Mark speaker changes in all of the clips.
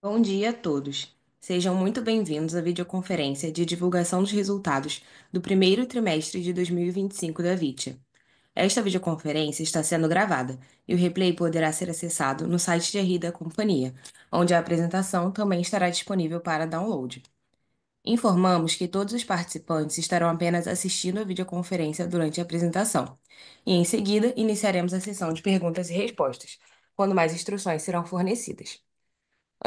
Speaker 1: Bom dia a todos. Sejam muito bem-vindos à videoconferência de divulgação dos resultados do primeiro trimestre de 2025 da Vitia. Esta videoconferência está sendo gravada e o replay poderá ser acessado no site de RI da companhia, onde a apresentação também estará disponível para download. Informamos que todos os participantes estarão apenas assistindo a videoconferência durante a apresentação, e em seguida iniciaremos a sessão de perguntas e respostas, quando mais instruções serão fornecidas.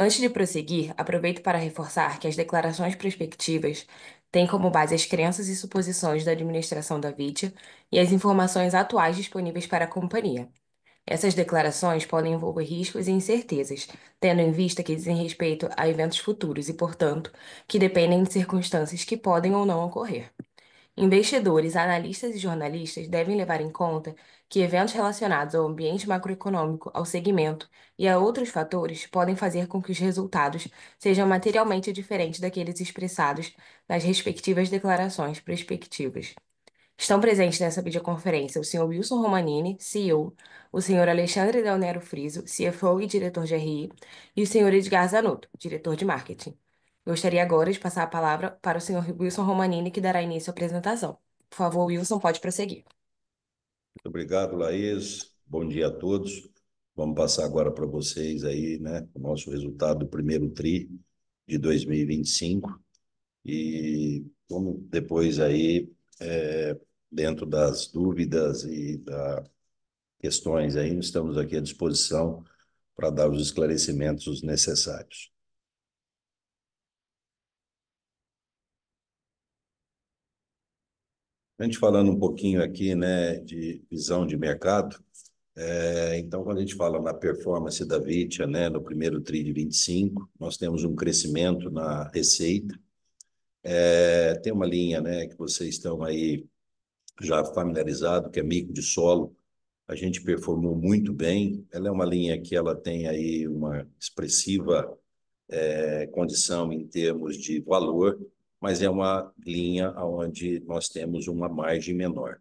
Speaker 1: Antes de prosseguir, aproveito para reforçar que as declarações prospectivas têm como base as crenças e suposições da administração da VITIA e as informações atuais disponíveis para a companhia. Essas declarações podem envolver riscos e incertezas, tendo em vista que dizem respeito a eventos futuros e, portanto, que dependem de circunstâncias que podem ou não ocorrer. Investidores, analistas e jornalistas devem levar em conta que eventos relacionados ao ambiente macroeconômico, ao segmento e a outros fatores podem fazer com que os resultados sejam materialmente diferentes daqueles expressados nas respectivas declarações prospectivas. Estão presentes nessa videoconferência o Sr. Wilson Romanini, CEO, o Sr. Alexandre Del Nero Friso, CFO e diretor de RI, e o Sr. Edgar Zanotto, diretor de marketing. Gostaria agora de passar a palavra para o Sr. Wilson Romanini, que dará início à apresentação. Por favor, Wilson, pode prosseguir.
Speaker 2: Muito obrigado, Laís. Bom dia a todos. Vamos passar agora para vocês aí, né, o nosso resultado do primeiro TRI de 2025 e vamos depois aí, dentro das dúvidas e das questões aí, estamos aqui à disposição para dar os esclarecimentos necessários. A gente falando um pouquinho aqui, né, de visão de mercado. Então, quando a gente fala na performance da Vitia, né, no primeiro TRI de 25, nós temos um crescimento na receita. Tem uma linha, né, que vocês estão aí já familiarizados, que é micro de solo. A gente performou muito bem. Ela é uma linha que ela tem aí uma expressiva condição em termos de valor, mas é uma linha onde nós temos uma margem menor.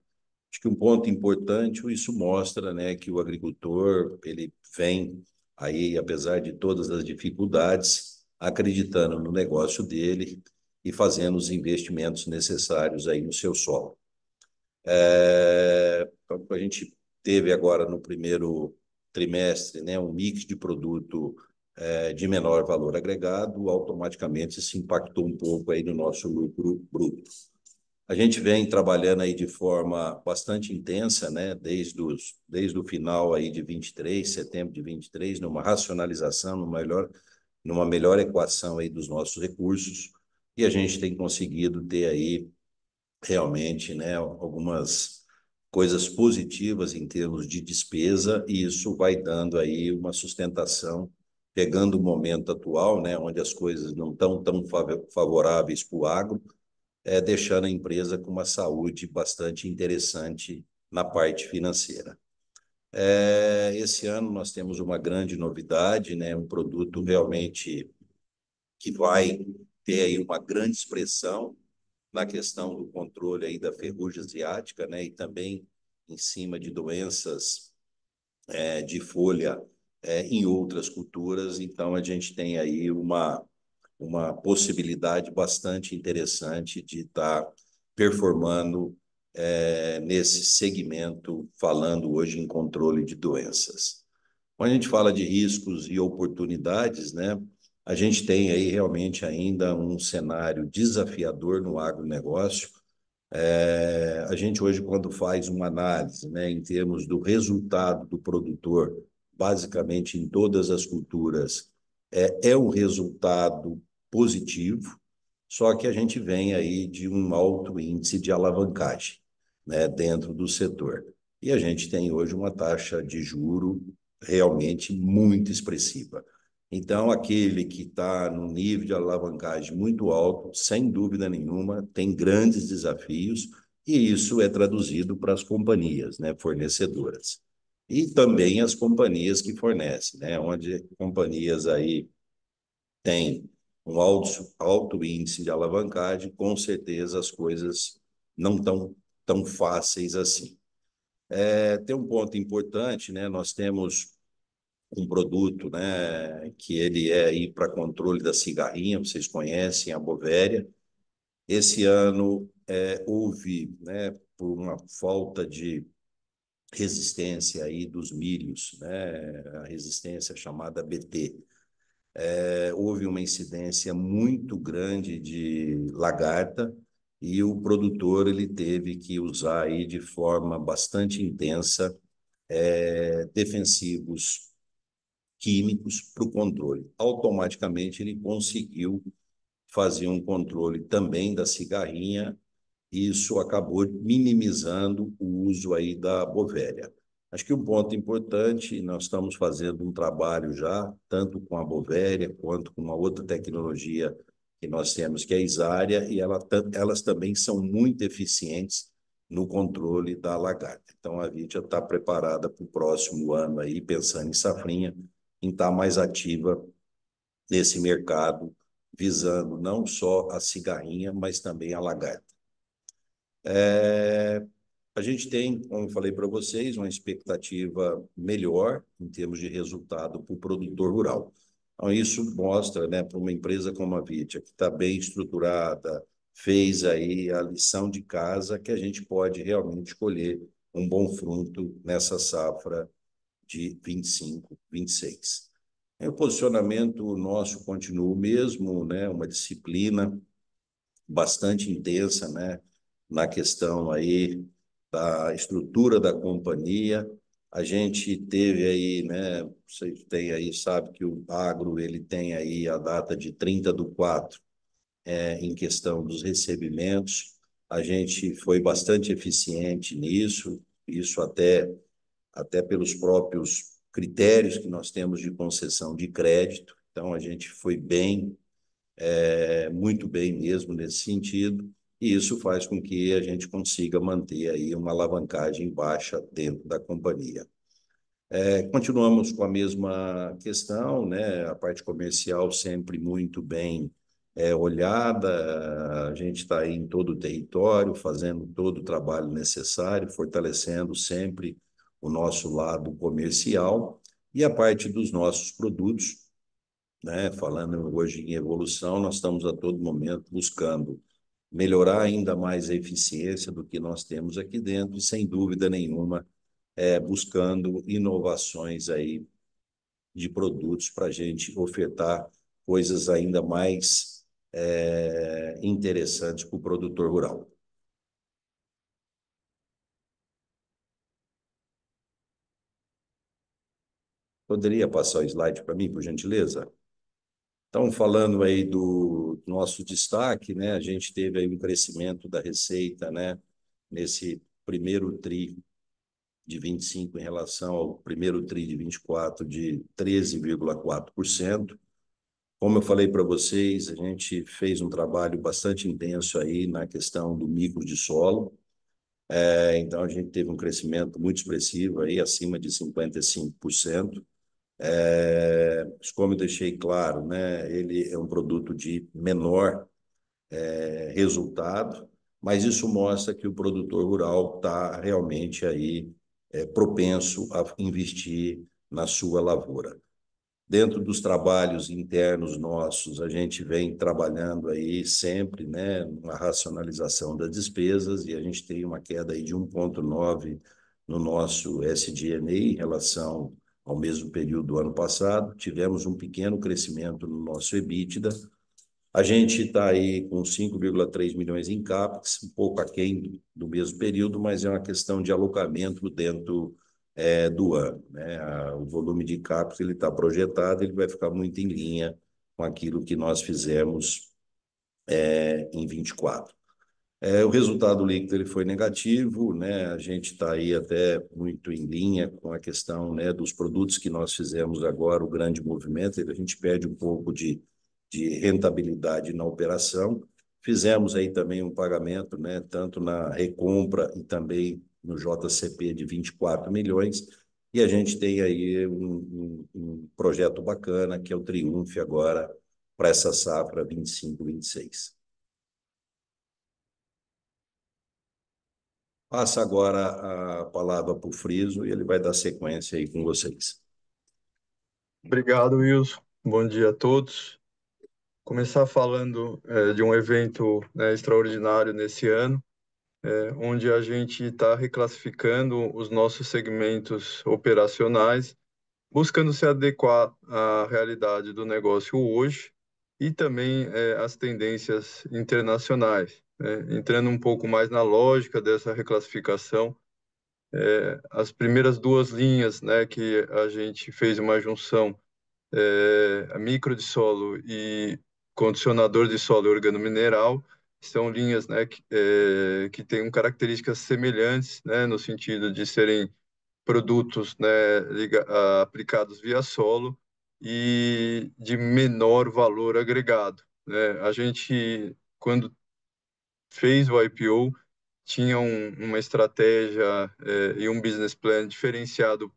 Speaker 2: Acho que um ponto importante, isso mostra, né, que o agricultor ele vem aí, apesar de todas as dificuldades, acreditando no negócio dele e fazendo os investimentos necessários aí no seu solo. A gente teve agora no primeiro trimestre, né, um mix de produto de menor valor agregado, automaticamente se impactou um pouco aí no nosso lucro bruto. A gente vem trabalhando aí de forma bastante intensa, né, desde o final aí de 23, setembro de 23, numa racionalização, numa melhor equação aí dos nossos recursos, e a gente tem conseguido ter aí realmente, né, algumas coisas positivas em termos de despesa, e isso vai dando aí uma sustentação, pegando o momento atual, né, onde as coisas não estão tão favoráveis para o agro, deixando a empresa com uma saúde bastante interessante na parte financeira. Esse ano nós temos uma grande novidade, né, um produto realmente que vai ter aí uma grande expressão na questão do controle aí da ferrugem asiática, né, e também em cima de doenças de folha em outras culturas. Então, a gente tem aí uma possibilidade bastante interessante de estar performando nesse segmento, falando hoje em controle de doenças. Quando a gente fala de riscos e oportunidades, né, a gente tem aí realmente ainda um cenário desafiador no agronegócio. A gente hoje, quando faz uma análise, né, em termos do resultado do produtor, basicamente em todas as culturas, é um resultado positivo, só que a gente vem aí de um alto índice de alavancagem, né, dentro do setor. E a gente tem hoje uma taxa de juro realmente muito expressiva. Então, aquele que está no nível de alavancagem muito alto, sem dúvida nenhuma, tem grandes desafios, e isso é traduzido para as companhias, né, fornecedoras. E também as companhias que fornecem, né, onde companhias aí têm um alto índice de alavancagem, com certeza as coisas não estão tão fáceis assim. Tem um ponto importante, né, nós temos um produto, né, que ele é aí para controle da cigarrinha, vocês conhecem a Bovéria. Esse ano houve, né, por uma falta de resistência aí dos milhos, né, a resistência chamada BT, houve uma incidência muito grande de lagarta e o produtor ele teve que usar aí de forma bastante intensa defensivos químicos para o controle. Automaticamente ele conseguiu fazer um controle também da cigarrinha, e isso acabou minimizando o uso aí da Bovéria. Acho que um ponto importante, nós estamos fazendo um trabalho já, tanto com a Bovéria quanto com uma outra tecnologia que nós temos, que é a Isária, e elas também são muito eficientes no controle da lagarta. Então, a Vitia está preparada para o próximo ano, aí, pensando em safrinha, em estar mais ativa nesse mercado, visando não só a cigarrinha, mas também a lagarta. É, a gente tem, como eu falei para vocês, uma expectativa melhor em termos de resultado para o produtor rural. Então, isso mostra, né, para uma empresa como a Vitia, que está bem estruturada, fez aí a lição de casa, que a gente pode realmente colher um bom fruto nessa safra de 25, 26. O posicionamento nosso continua o mesmo, né, uma disciplina bastante intensa, né, na questão aí da estrutura da companhia. A gente teve aí, né, você tem aí, sabe que o agro ele tem aí a data de 30/4 em questão dos recebimentos. A gente foi bastante eficiente nisso, isso até pelos próprios critérios que nós temos de concessão de crédito. Então, a gente foi bem, muito bem mesmo nesse sentido, e isso faz com que a gente consiga manter aí uma alavancagem baixa dentro da companhia. Continuamos com a mesma questão, né? A parte comercial sempre muito bem olhada, a gente está aí em todo o território, fazendo todo o trabalho necessário, fortalecendo sempre o nosso lado comercial e a parte dos nossos produtos, né? Falando hoje em evolução, nós estamos a todo momento buscando melhorar ainda mais a eficiência do que nós temos aqui dentro, e sem dúvida nenhuma, buscando inovações aí de produtos para a gente ofertar coisas ainda mais interessantes para o produtor rural. Poderia passar o slide para mim, por gentileza? Então, falando aí do nosso destaque, né, a gente teve aí um crescimento da receita, né, nesse primeiro tri de 25 em relação ao primeiro tri de 24 de 13,4%. Como eu falei para vocês, a gente fez um trabalho bastante intenso aí na questão do micro de solo. Então, a gente teve um crescimento muito expressivo, aí, acima de 55%. Como eu deixei claro, né, ele é um produto de menor resultado, mas isso mostra que o produtor rural está realmente aí propenso a investir na sua lavoura. Dentro dos trabalhos internos nossos, a gente vem trabalhando aí sempre, né, uma racionalização das despesas, e a gente tem uma queda aí de 1,9 no nosso SG&A em relação ao mesmo período do ano passado. Tivemos um pequeno crescimento no nosso EBITDA. A gente está aí com 5,3 milhões em CAPEX, um pouco aquém do mesmo período, mas é uma questão de alocamento dentro do ano, né? O volume de CAPEX ele está projetado, ele vai ficar muito em linha com aquilo que nós fizemos em 24. O resultado líquido ele foi negativo, né? A gente está aí até muito em linha com a questão, né, dos produtos que nós fizemos agora, o grande movimento, a gente perde um pouco de rentabilidade na operação. Fizemos aí também um pagamento, né, tanto na recompra e também no JCP de 24 milhões, e a gente tem aí um projeto bacana, que é o Triunfe agora, para essa safra 25, 26. Passa agora a palavra para o Friso e ele vai dar sequência aí com vocês.
Speaker 3: Obrigado, Wilson. Bom dia a todos. Começar falando de um evento, né, extraordinário nesse ano, onde a gente está reclassificando os nossos segmentos operacionais, buscando se adequar à realidade do negócio hoje e também às tendências internacionais, né? Entrando um pouco mais na lógica dessa reclassificação, as primeiras duas linhas, né, que a gente fez uma junção, a micro de solo e condicionador de solo e organomineral são linhas, né, que têm características semelhantes, né, no sentido de serem produtos, né, aplicados via solo e de menor valor agregado, né? A gente, quando fez o IPO, tinha uma estratégia, e um business plan diferenciado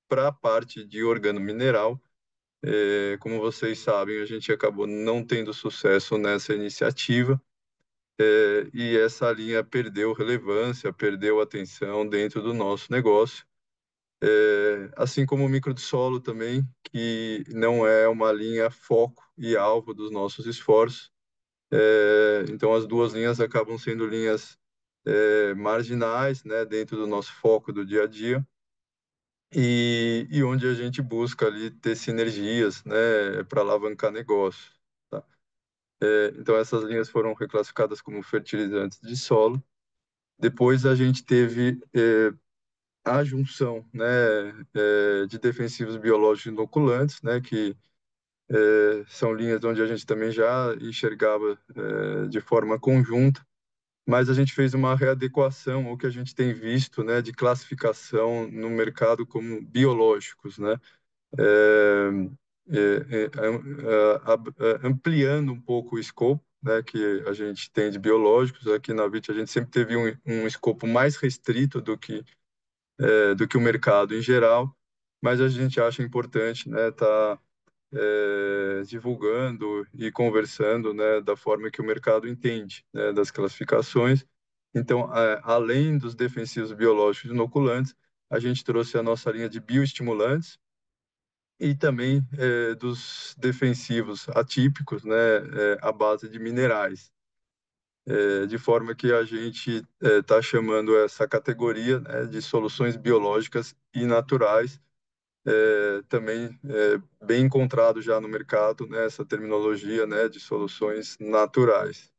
Speaker 3: para a parte de organomineral. Como vocês sabem, a gente acabou não tendo sucesso nessa iniciativa, e essa linha perdeu relevância, perdeu atenção dentro do nosso negócio, assim como o micro de solo também, que não é uma linha foco e alvo dos nossos esforços. Então, as duas linhas acabam sendo linhas marginais, né, dentro do nosso foco do dia a dia, e onde a gente busca ali ter sinergias, né, para alavancar negócio. Tá? Então, essas linhas foram reclassificadas como fertilizantes de solo. Depois, a gente teve a junção, né, de defensivos biológicos inoculantes, né, que são linhas onde a gente também já enxergava de forma conjunta, mas a gente fez uma readequação, o que a gente tem visto, né, de classificação no mercado como biológicos, né, é, ampliando um pouco o escopo, né, que a gente tem de biológicos. Aqui na VIT a gente sempre teve um escopo mais restrito do que o mercado em geral, mas a gente acha importante, né, tá divulgando e conversando, né, da forma que o mercado entende, né, das classificações. Então, além dos defensivos biológicos inoculantes, a gente trouxe a nossa linha de bioestimulantes e também dos defensivos atípicos, né, à base de minerais, de forma que a gente está chamando essa categoria, né, de soluções biológicas e naturais, também bem encontrado já no mercado, né, essa terminologia, né, de soluções naturais.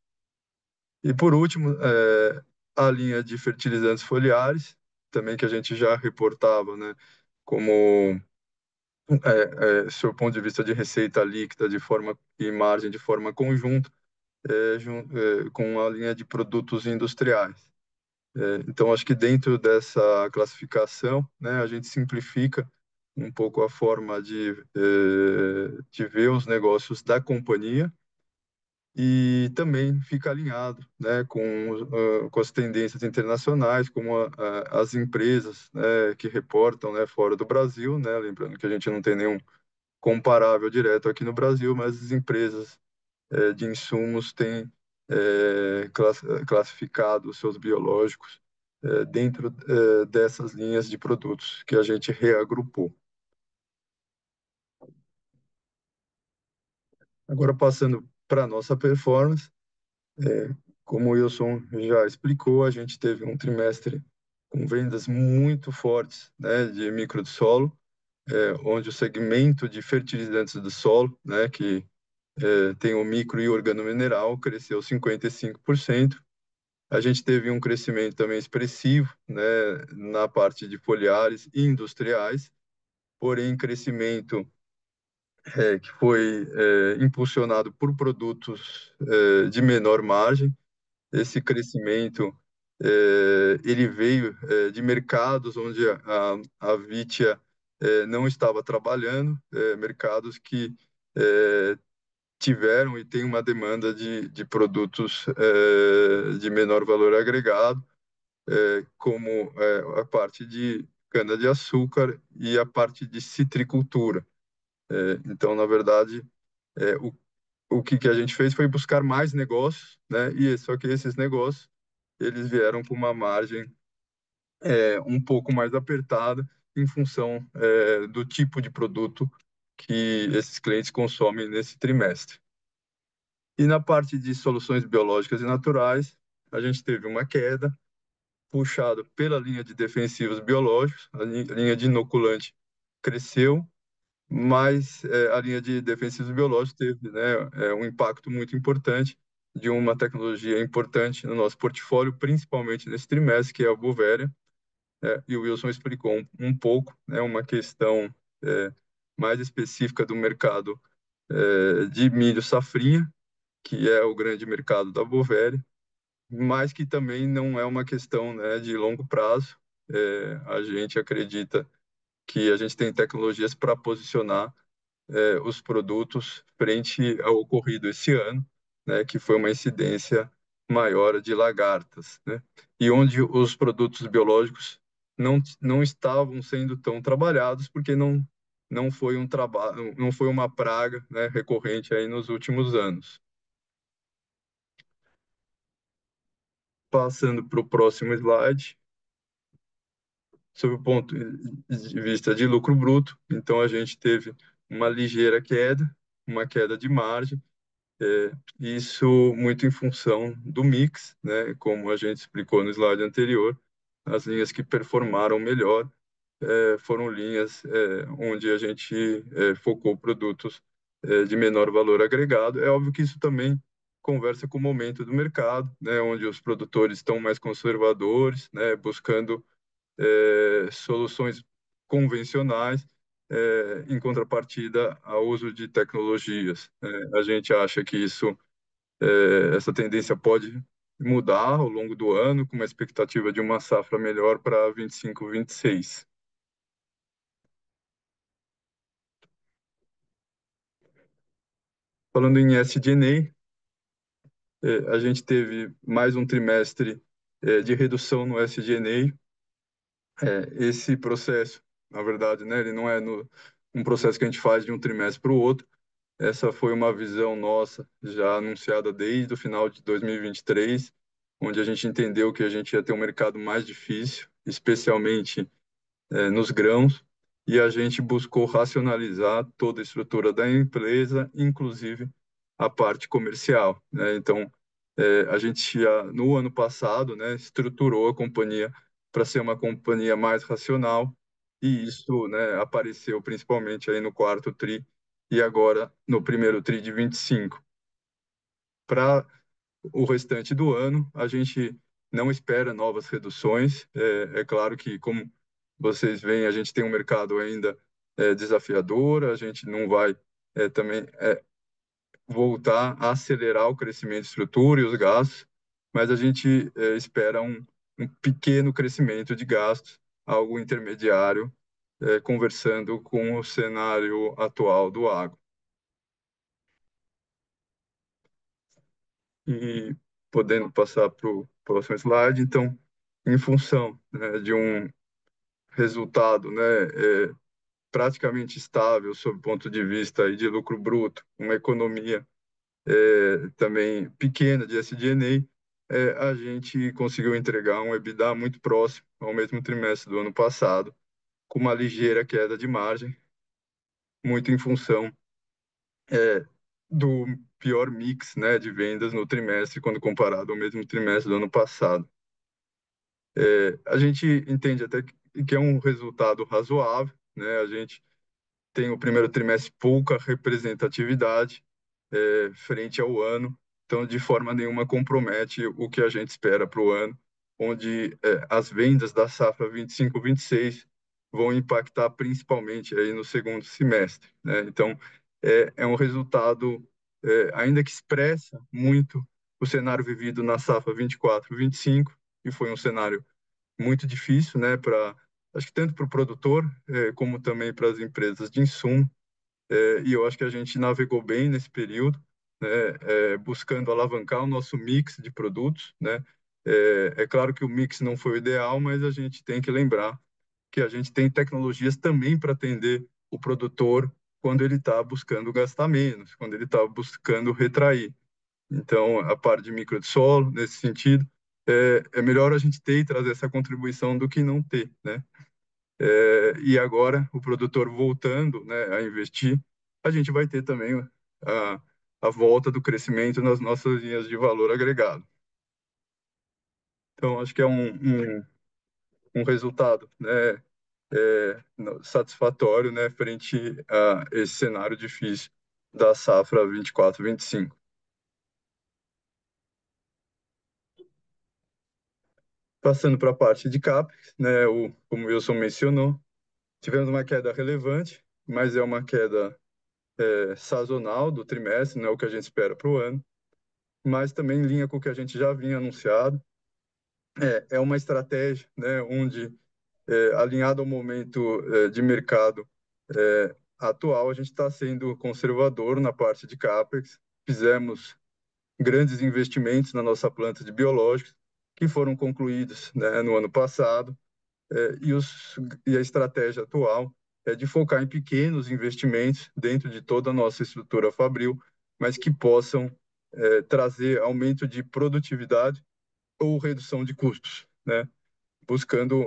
Speaker 3: E por último, a linha de fertilizantes foliares, também que a gente já reportava, né, como seu ponto de vista de receita líquida de forma e margem de forma conjunta, com a linha de produtos industriais. Então, acho que dentro dessa classificação, né, a gente simplifica um pouco a forma de ver os negócios da companhia e também fica alinhado, né, com as tendências internacionais, como as empresas, né, que reportam, né, fora do Brasil, né, lembrando que a gente não tem nenhum comparável direto aqui no Brasil, mas as empresas de insumos têm classificado os seus biológicos dentro dessas linhas de produtos que a gente reagrupou. Agora, passando para a nossa performance, como o Wilson já explicou, a gente teve um trimestre com vendas muito fortes, né, de micro de solo, onde o segmento de fertilizantes do solo, né, que tem o micro e o organomineral, cresceu 55%. A gente teve um crescimento também expressivo, né, na parte de foliares e industriais, porém crescimento que foi impulsionado por produtos de menor margem. Esse crescimento ele veio de mercados onde a Vitia não estava trabalhando, mercados que tiveram e têm uma demanda de produtos de menor valor agregado, como a parte de cana-de-açúcar e a parte de citricultura. Então, na verdade, o que a gente fez foi buscar mais negócios, né? E só que esses negócios eles vieram com uma margem um pouco mais apertada em função do tipo de produto que esses clientes consomem nesse trimestre. E na parte de soluções biológicas e naturais, a gente teve uma queda puxada pela linha de defensivos biológicos, a linha de inoculante cresceu, mas a linha de defensivos biológicos teve, né, um impacto muito importante de uma tecnologia importante no nosso portfólio, principalmente nesse trimestre, que é a Bovéria, e o Wilson explicou um pouco, né, uma questão mais específica do mercado de milho safrinha, que é o grande mercado da Bovéria, mas que também não é uma questão, né, de longo prazo. A gente acredita que a gente tem tecnologias para posicionar os produtos frente ao ocorrido esse ano, né, que foi uma incidência maior de lagartas, né, e onde os produtos biológicos não estavam sendo tão trabalhados porque não foi um trabalho, não foi uma praga, né, recorrente aí nos últimos anos. Passando para o próximo slide, sob o ponto de vista de lucro bruto, então a gente teve uma ligeira queda, uma queda de margem, isso muito em função do mix, né? Como a gente explicou no slide anterior, as linhas que performaram melhor foram linhas onde a gente focou produtos de menor valor agregado. É óbvio que isso também conversa com o momento do mercado, né? Onde os produtores estão mais conservadores, né? Buscando soluções convencionais, em contrapartida ao uso de tecnologias. A gente acha que essa tendência pode mudar ao longo do ano, com uma expectativa de uma safra melhor para 25, 26. Falando em SG&A, a gente teve mais um trimestre de redução no SG&A. Esse processo, na verdade, né, ele não é um processo que a gente faz de um trimestre para o outro. Essa foi uma visão nossa, já anunciada desde o final de 2023, onde a gente entendeu que a gente ia ter um mercado mais difícil, especialmente nos grãos, e a gente buscou racionalizar toda a estrutura da empresa, inclusive a parte comercial, né? Então, a gente já, no ano passado, né, estruturou a companhia para ser uma companhia mais racional, e isso, né, apareceu principalmente aí no quarto tri e agora no primeiro tri de 25. Para o restante do ano, a gente não espera novas reduções. É claro que, como vocês veem, a gente tem um mercado ainda desafiador, a gente não vai também voltar a acelerar o crescimento de estrutura e os gastos, mas a gente espera um pequeno crescimento de gastos, algo intermediário, conversando com o cenário atual do agro. E podendo passar para o próximo slide, então, em função, né, de um resultado, né, praticamente estável sob o ponto de vista aí de lucro bruto, uma economia também pequena de SG&A, a gente conseguiu entregar um EBITDA muito próximo ao mesmo trimestre do ano passado, com uma ligeira queda de margem, muito em função do pior mix, né, de vendas no trimestre quando comparado ao mesmo trimestre do ano passado. A gente entende até que é um resultado razoável, né? A gente tem o primeiro trimestre pouca representatividade frente ao ano, então de forma nenhuma compromete o que a gente espera para o ano, onde as vendas da safra 25/26 vão impactar principalmente aí no segundo semestre, né? Então é um resultado ainda que expressa muito o cenário vivido na safra 24/25, que foi um cenário muito difícil, né, acho que tanto para o produtor como também para as empresas de insumo, e eu acho que a gente navegou bem nesse período, né, buscando alavancar o nosso mix de produtos, né. É claro que o mix não foi o ideal, mas a gente tem que lembrar que a gente tem tecnologias também para atender o produtor quando ele está buscando gastar menos, quando ele está buscando retrair. Então, a parte de micro de solo, nesse sentido, é melhor a gente ter e trazer essa contribuição do que não ter, né? E agora o produtor voltando, né, a investir, a gente vai ter também a, a volta do crescimento nas nossas linhas de valor agregado. Então, acho que é um resultado, né, satisfatório, né, frente a esse cenário difícil da safra 24/25. Passando para a parte de CAPEX, né, como o Wilson mencionou, tivemos uma queda relevante, mas é uma queda sazonal do trimestre, não é o que a gente espera para o ano, mas também em linha com o que a gente já vinha anunciado. É uma estratégia, né, onde, alinhado ao momento de mercado atual, a gente está sendo conservador na parte de CAPEX. Fizemos grandes investimentos na nossa planta de biológicos, que foram concluídos, né, no ano passado, e, e a estratégia atual é de focar em pequenos investimentos dentro de toda a nossa estrutura fabril, mas que possam trazer aumento de produtividade ou redução de custos, né? Buscando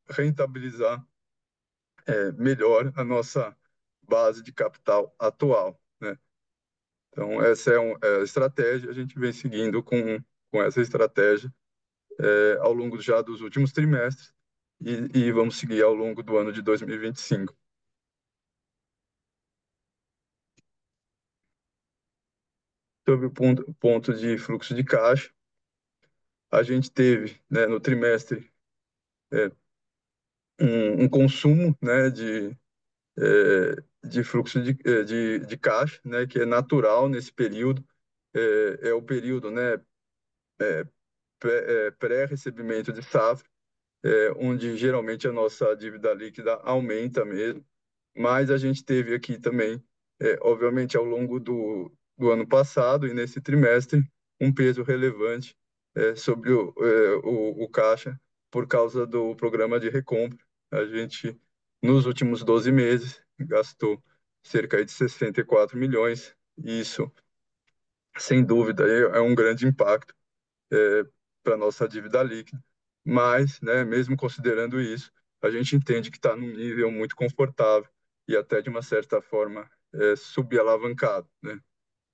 Speaker 3: rentabilizar melhor a nossa base de capital atual, né? Então, essa é a estratégia, a gente vem seguindo com essa estratégia ao longo já dos últimos trimestres e vamos seguir ao longo do ano de 2025. Sobre o ponto de fluxo de caixa, a gente teve, né, no trimestre é, um consumo, né, de fluxo de caixa, né, que é natural nesse período, é o período, né, pré-recebimento de safra, onde geralmente a nossa dívida líquida aumenta mesmo, mas a gente teve aqui também, obviamente, ao longo do ano passado e nesse trimestre, um peso relevante sobre o caixa por causa do programa de recompra. A gente, nos últimos 12 meses, gastou cerca de 64 milhões, e isso, sem dúvida, é um grande impacto para a nossa dívida líquida. Mas, né, mesmo considerando isso, a gente entende que está num nível muito confortável e até, de uma certa forma, subalavancado, né?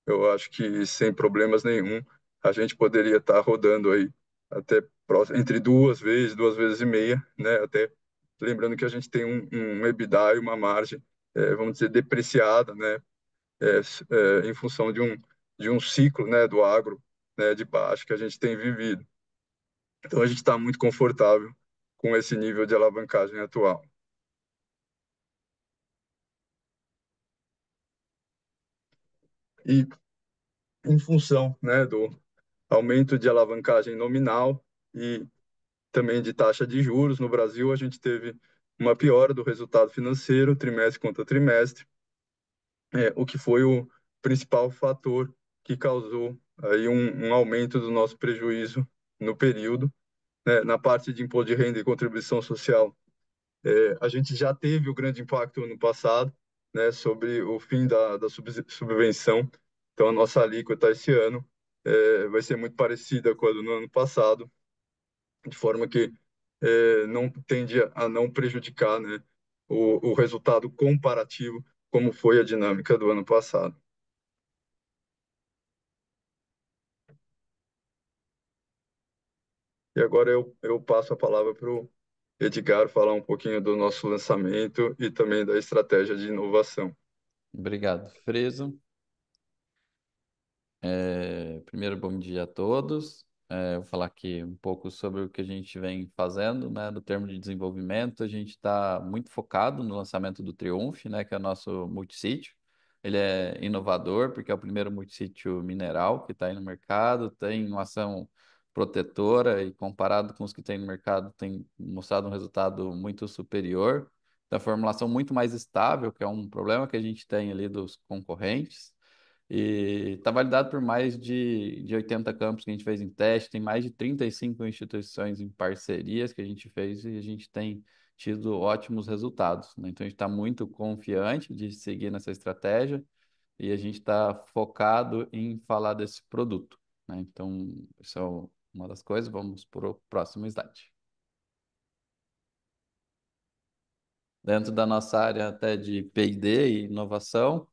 Speaker 3: Eu acho que, sem problemas nenhum, a gente poderia estar rodando aí até entre duas vezes e meia, né? Até lembrando que a gente tem um EBITDA e uma margem, vamos dizer, depreciada, né? Em função de um ciclo, né, do agro, né, de baixo que a gente tem vivido. Então, a gente está muito confortável com esse nível de alavancagem atual. E, em função, né, do aumento de alavancagem nominal e também de taxa de juros no Brasil, a gente teve uma piora do resultado financeiro, trimestre contra trimestre, o que foi o principal fator que causou aí um aumento do nosso prejuízo no período. Né? Na parte de imposto de renda e contribuição social, a gente já teve o grande impacto no passado, né, sobre o fim da subvenção. Então, a nossa alíquota esse ano vai ser muito parecida com a do ano passado, de forma que não tende a não prejudicar, né, o resultado comparativo, como foi a dinâmica do ano passado. E agora eu passo a palavra para o Edgar falar um pouquinho do nosso lançamento e também da estratégia de inovação.
Speaker 4: Obrigado, Freso. Primeiro, bom dia a todos. Vou falar aqui um pouco sobre o que a gente vem fazendo, né, no termo de desenvolvimento. A gente está muito focado no lançamento do Triumph, né, que é o nosso multissítio. Ele é inovador porque é o primeiro multissítio mineral que está aí no mercado, tem uma ação protetora e comparado com os que tem no mercado tem mostrado um resultado muito superior. Da formulação muito mais estável, que é um problema que a gente tem ali dos concorrentes. E está validado por mais de 80 campos que a gente fez em teste, tem mais de 35 instituições em parcerias que a gente fez e a gente tem tido ótimos resultados, né? Então a gente está muito confiante de seguir nessa estratégia e a gente está focado em falar desse produto, né? Então, isso é uma das coisas. Vamos para o próximo slide. Dentro da nossa área até de P&D e inovação,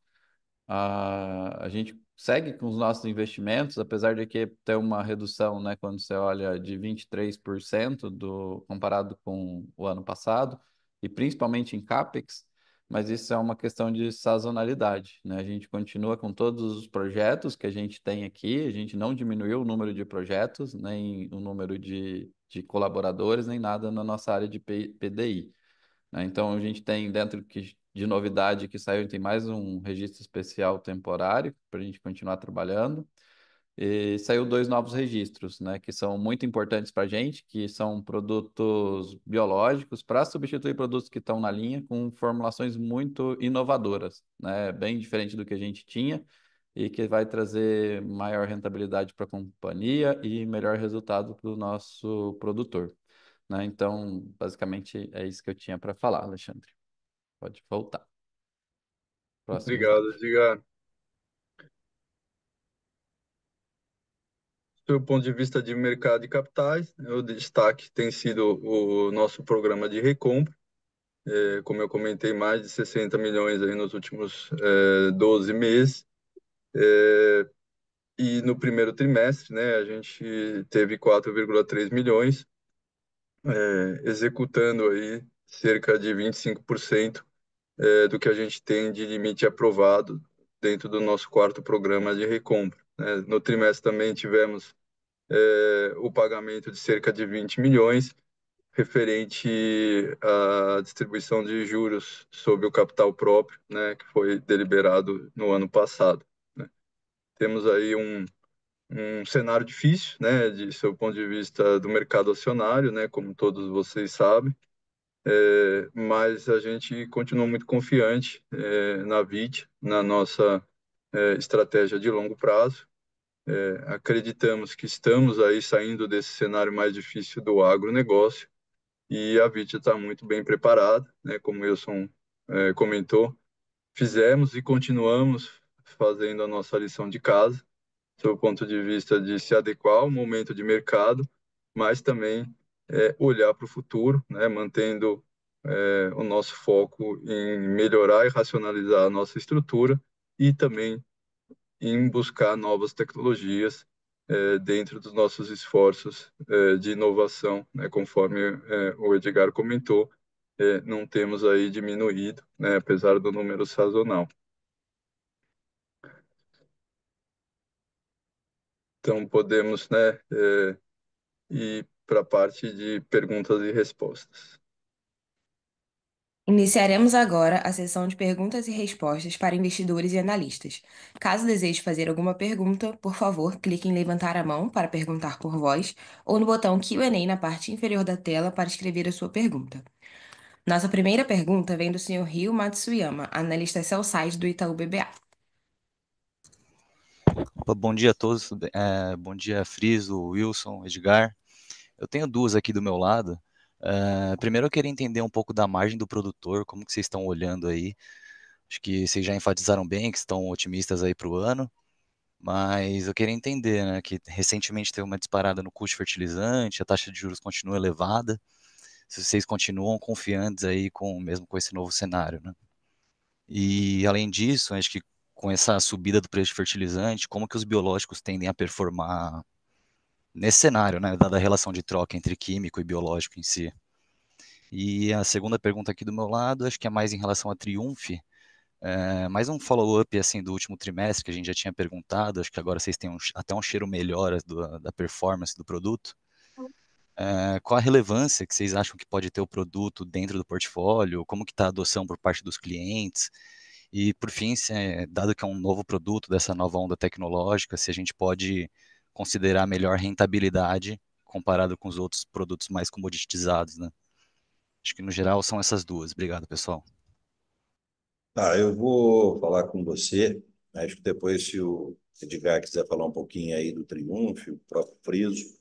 Speaker 4: a gente segue com os nossos investimentos, apesar de que ter uma redução, né, quando você olha de 23% comparado com o ano passado, e principalmente em CAPEX, mas isso é uma questão de sazonalidade, né? A gente continua com todos os projetos que a gente tem aqui, a gente não diminuiu o número de projetos, nem o número de colaboradores, nem nada na nossa área de PDI, né? Então, a gente tem dentro de novidade que saiu, tem mais um registro especial temporário para a gente continuar trabalhando. E saiu dois novos registros, né, que são muito importantes para a gente, que são produtos biológicos para substituir produtos que estão na linha com formulações muito inovadoras, né, bem diferente do que a gente tinha e que vai trazer maior rentabilidade para a companhia e melhor resultado para o nosso produtor, né? Então, basicamente é isso que eu tinha para falar, Alexandre. Pode voltar. Próximo
Speaker 3: Obrigado,
Speaker 4: slide.
Speaker 3: Edgar. Do ponto de vista de mercado de capitais, o destaque tem sido o nosso programa de recompra. Como eu comentei, mais de 60 milhões aí nos últimos 12 meses. E no primeiro trimestre, né, a gente teve 4,3 milhões, executando aí cerca de 25% do que a gente tem de limite aprovado dentro do nosso quarto programa de recompra, né? No trimestre também tivemos o pagamento de cerca de 20 milhões, referente à distribuição de juros sobre o capital próprio, né, que foi deliberado no ano passado, né? Temos aí um cenário difícil, né, de seu ponto de vista do mercado acionário, né, como todos vocês sabem, mas a gente continua muito confiante na VIT, na nossa estratégia de longo prazo. Acreditamos que estamos aí saindo desse cenário mais difícil do agronegócio e a VIT está muito bem preparada, né, como o Wilson comentou. Fizemos e continuamos fazendo a nossa lição de casa, sob o ponto de vista de se adequar ao momento de mercado, mas também olhar para o futuro, né, mantendo o nosso foco em melhorar e racionalizar a nossa estrutura e também em buscar novas tecnologias dentro dos nossos esforços de inovação, né, conforme o Edgar comentou, não temos aí diminuído, né, apesar do número sazonal. Então, podemos, né, ir para a parte de perguntas e respostas.
Speaker 1: Iniciaremos agora a sessão de perguntas e respostas para investidores e analistas. Caso deseje fazer alguma pergunta, por favor, clique em levantar a mão para perguntar por voz ou no botão Q&A na parte inferior da tela para escrever a sua pergunta. Nossa primeira pergunta vem do Sr. Ryo Matsuyama, analista sell-side do Itaú BBA.
Speaker 5: Opa, bom dia a todos, bom dia Friso, Wilson, Edgar. Eu tenho duas aqui do meu lado. Primeiro eu queria entender um pouco da margem do produtor, como que vocês estão olhando aí. Acho que vocês já enfatizaram bem que estão otimistas aí para o ano, mas eu queria entender, né, que recentemente teve uma disparada no custo de fertilizante, a taxa de juros continua elevada, se vocês continuam confiantes aí mesmo com esse novo cenário, né? E além disso, acho que com essa subida do preço de fertilizante, como que os biológicos tendem a performar nesse cenário, né, dada a relação de troca entre químico e biológico em si. E a segunda pergunta aqui do meu lado, acho que é mais em relação a Triumph, mais um follow-up assim do último trimestre que a gente já tinha perguntado, acho que agora vocês têm até um cheiro melhor da performance do produto. Qual a relevância que vocês acham que pode ter o produto dentro do portfólio? Como que está a adoção por parte dos clientes? E, por fim, dado que é um novo produto dessa nova onda tecnológica, se a gente pode considerar melhor rentabilidade comparado com os outros produtos mais comoditizados, né? Acho que, no geral, são essas duas. Obrigado, pessoal.
Speaker 2: Tá, eu vou falar com você. Acho que depois, se o Edgar quiser falar um pouquinho aí do Triumph, o próprio Friso.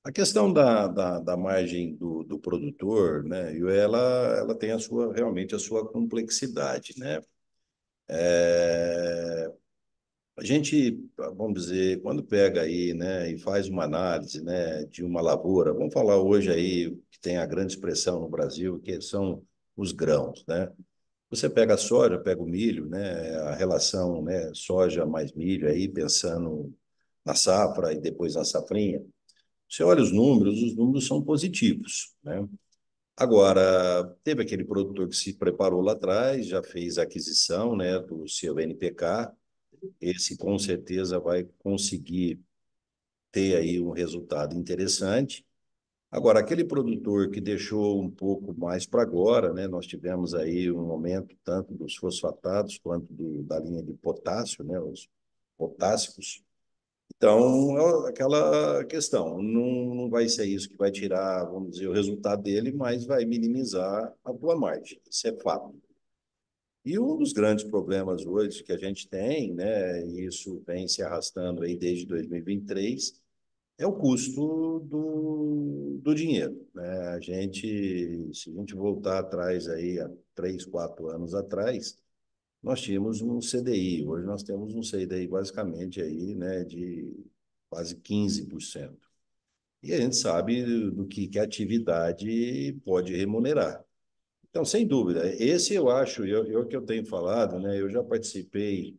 Speaker 2: A questão da margem do produtor, né? Ela tem realmente a sua complexidade, né? A gente, vamos dizer, quando pega aí, né, e faz uma análise, né, de uma lavoura, vamos falar hoje aí que tem a grande expressão no Brasil, que são os grãos, né? Você pega a soja, pega o milho, né? A relação, né? Soja mais milho aí, pensando na safra e depois na safrinha. Você olha os números são positivos, né? Agora, teve aquele produtor que se preparou lá atrás, já fez a aquisição, né, do seu NPK. Esse com certeza vai conseguir ter aí um resultado interessante. Agora, aquele produtor que deixou um pouco mais para agora, né, nós tivemos aí um aumento tanto dos fosfatados quanto da linha de potássio, né, os potássicos. Então, é aquela questão, não vai ser isso que vai tirar, vamos dizer, o resultado dele, mas vai minimizar a tua margem, isso é fato. E um dos grandes problemas hoje que a gente tem, né, e isso vem se arrastando aí desde 2023, é o custo do dinheiro, né? Se a gente voltar atrás aí, há 3, 4 anos atrás, nós tínhamos um CDI, hoje nós temos um CDI basicamente aí, né, de quase 15%. E a gente sabe do que a atividade pode remunerar. Então, sem dúvida, esse eu acho, eu que eu tenho falado, né, eu já participei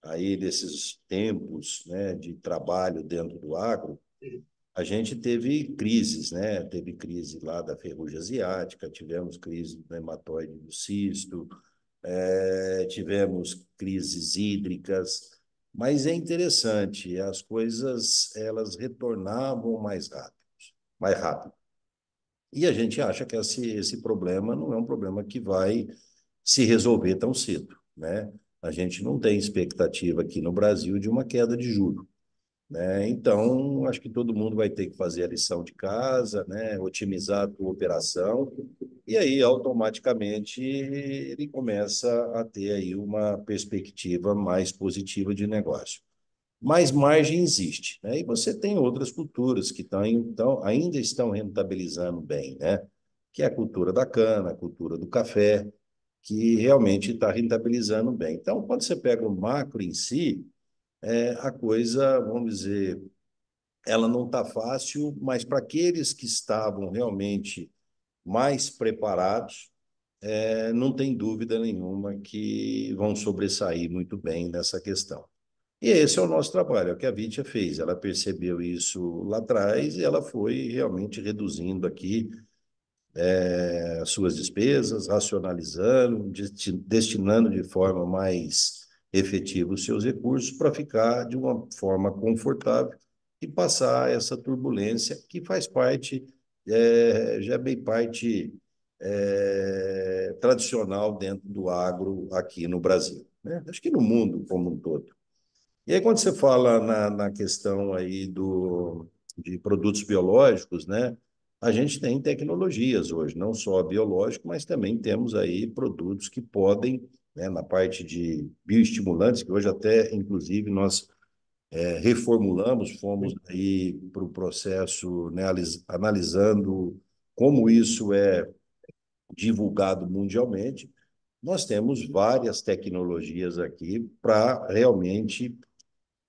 Speaker 2: aí desses tempos, né, de trabalho dentro do agro. A gente teve crises, né? Teve crise lá da ferrugem asiática, tivemos crise do nematóide do cisto, tivemos crises hídricas, mas é interessante, as coisas elas retornavam mais rápido. E a gente acha que esse problema não é um problema que vai se resolver tão cedo, né? A gente não tem expectativa aqui no Brasil de uma queda de juros, né? Então, acho que todo mundo vai ter que fazer a lição de casa, né? Otimizar a tua operação, e aí automaticamente ele começa a ter aí uma perspectiva mais positiva de negócio. Mas margem existe, né? E você tem outras culturas que ainda estão rentabilizando bem, né? Que é a cultura da cana, a cultura do café, que realmente está rentabilizando bem. Então, quando você pega o macro em si, a coisa, vamos dizer, ela não está fácil, mas para aqueles que estavam realmente mais preparados, não tem dúvida nenhuma que vão sobressair muito bem nessa questão. E esse é o nosso trabalho, é o que a Vitia fez. Ela percebeu isso lá atrás e ela foi realmente reduzindo aqui as suas despesas, racionalizando, destinando de forma mais efetiva os seus recursos para ficar de uma forma confortável e passar essa turbulência que faz parte, já é bem parte tradicional dentro do agro aqui no Brasil, né? Acho que no mundo como um todo. E aí, quando você fala na questão aí de produtos biológicos, né? A gente tem tecnologias hoje, não só biológico, mas também temos aí produtos que podem, né, na parte de bioestimulantes, que hoje até, inclusive, nós reformulamos, fomos aí para o processo, né, analisando como isso é divulgado mundialmente. Nós temos várias tecnologias aqui para realmente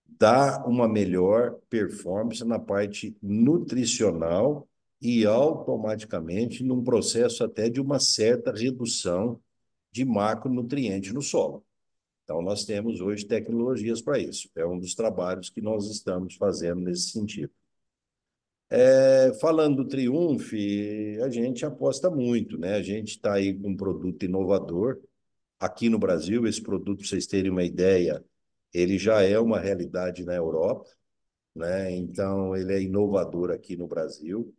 Speaker 2: dá uma melhor performance na parte nutricional e automaticamente num processo até de uma certa redução de macronutrientes no solo. Então, nós temos hoje tecnologias para isso. É um dos trabalhos que nós estamos fazendo nesse sentido. Falando do Triumph, a gente aposta muito, né? A gente está aí com um produto inovador. Aqui no Brasil, esse produto, para vocês terem uma ideia, ele já é uma realidade na Europa, né? Então, ele é inovador aqui no Brasil.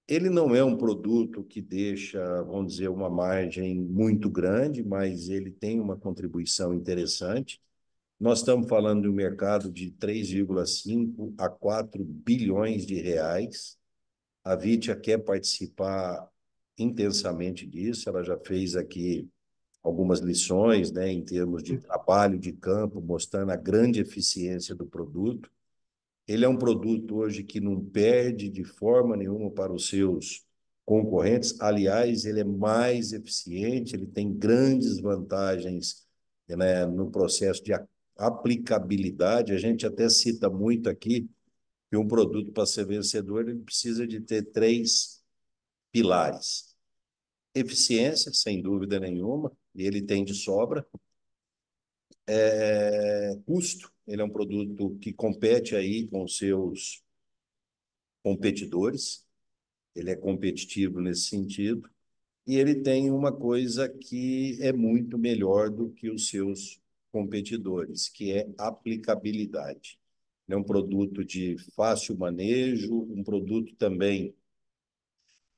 Speaker 2: Ele não é um produto que deixa, vamos dizer, uma margem muito grande, mas ele tem uma contribuição interessante. Nós estamos falando de um mercado de 3,5 a 4 bilhões de reais. A Vitia quer participar intensamente disso, ela já fez aqui algumas lições, né, em termos de trabalho de campo, mostrando a grande eficiência do produto. Ele é um produto hoje que não perde de forma nenhuma para os seus concorrentes. Aliás, ele é mais eficiente, ele tem grandes vantagens, né, no processo de aplicabilidade. A gente até cita muito aqui que um produto, para ser vencedor, ele precisa de ter 3 pilares. eficiência, sem dúvida nenhuma, e ele tem de sobra. Custo, ele é um produto que compete aí com os seus competidores, ele é competitivo nesse sentido, e ele tem uma coisa que é muito melhor do que os seus competidores, que é aplicabilidade. Ele é um produto de fácil manejo, um produto também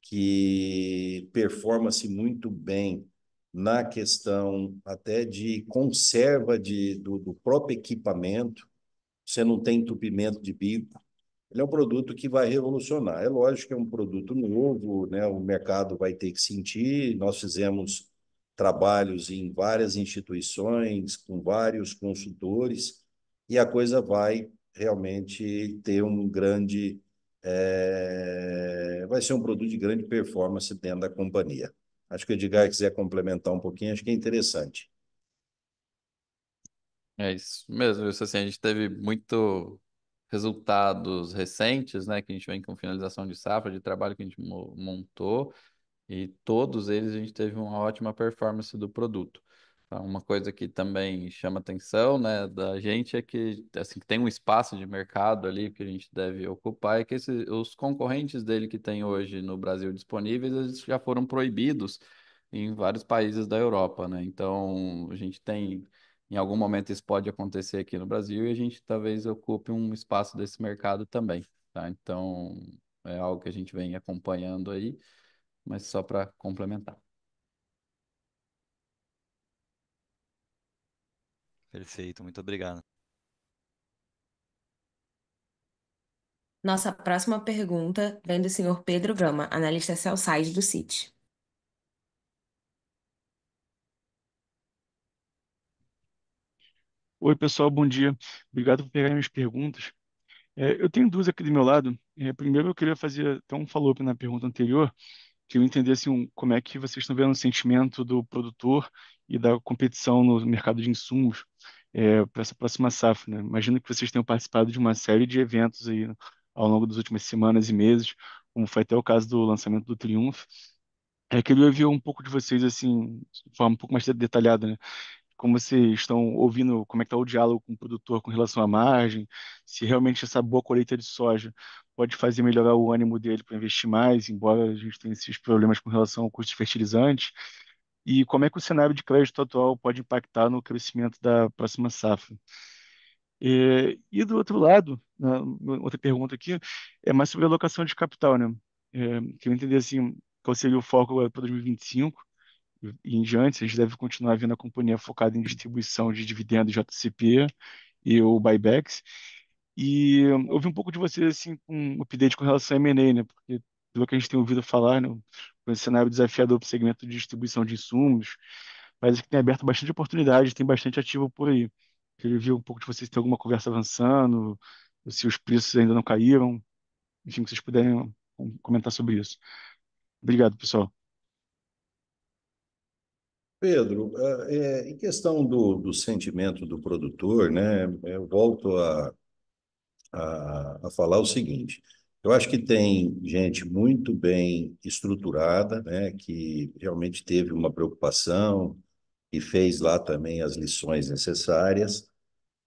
Speaker 2: que performa-se muito bem na questão até de conserva do próprio equipamento, você não tem entupimento de bico. Ele é um produto que vai revolucionar. É lógico que é um produto novo, né? O mercado vai ter que sentir. Nós fizemos trabalhos em várias instituições, com vários consultores, e a coisa vai realmente ter um grande. Vai ser um produto de grande performance dentro da companhia. Acho que o Edgar quiser complementar um pouquinho, acho que é interessante.
Speaker 4: É isso mesmo, isso assim, a gente teve muito resultados recentes, né, que a gente vem com finalização de safra, de trabalho que a gente montou, e todos eles a gente teve uma ótima performance do produto. Então, uma coisa que também chama atenção, né, da gente é que, assim, que tem um espaço de mercado ali que a gente deve ocupar, é que os concorrentes dele que tem hoje no Brasil disponíveis, eles já foram proibidos em vários países da Europa, né? Então, a gente tem, em algum momento isso pode acontecer aqui no Brasil e a gente talvez ocupe um espaço desse mercado também, tá? Então, é algo que a gente vem acompanhando aí, mas só para complementar.
Speaker 5: Perfeito, muito obrigado.
Speaker 1: Nossa próxima pergunta vem do senhor Pedro Gama, analista sell-side do Citi.
Speaker 6: Oi, pessoal, bom dia. Obrigado por pegarem minhas perguntas. Eu tenho duas aqui do meu lado. Primeiro, eu queria fazer até um follow-up na pergunta anterior, que eu entendesse como é que vocês estão vendo o sentimento do produtor e da competição no mercado de insumos para essa próxima safra, né? Imagino que vocês tenham participado de uma série de eventos aí ao longo das últimas semanas e meses, como foi até o caso do lançamento do Triumph. Queria ouvir um pouco de vocês, assim, de forma um pouco mais detalhada, né? Como vocês estão ouvindo, como é que está o diálogo com o produtor com relação à margem, se realmente essa boa colheita de soja pode fazer melhorar o ânimo dele para investir mais, embora a gente tenha esses problemas com relação ao custo de fertilizantes, e como é que o cenário de crédito atual pode impactar no crescimento da próxima safra. E do outro lado, outra pergunta aqui, é mais sobre a alocação de capital, né? Queria entender assim, qual seria o foco agora para 2025 e em diante, a gente deve continuar vendo a companhia focada em distribuição de dividendos JCP e o buybacks. E ouvi um pouco de vocês assim, com um update com relação a M&A, né? Porque pelo que a gente tem ouvido falar, né, com esse cenário desafiador para o segmento de distribuição de insumos, parece que tem aberto bastante oportunidade, tem bastante ativo por aí. Queria ver um pouco de vocês, se tem alguma conversa avançando, ou se os preços ainda não caíram, enfim, que vocês puderem comentar sobre isso. Obrigado, pessoal.
Speaker 2: Pedro, em questão do sentimento do produtor, né, eu volto a falar o seguinte: eu acho que tem gente muito bem estruturada, né, que realmente teve uma preocupação e fez lá também as lições necessárias.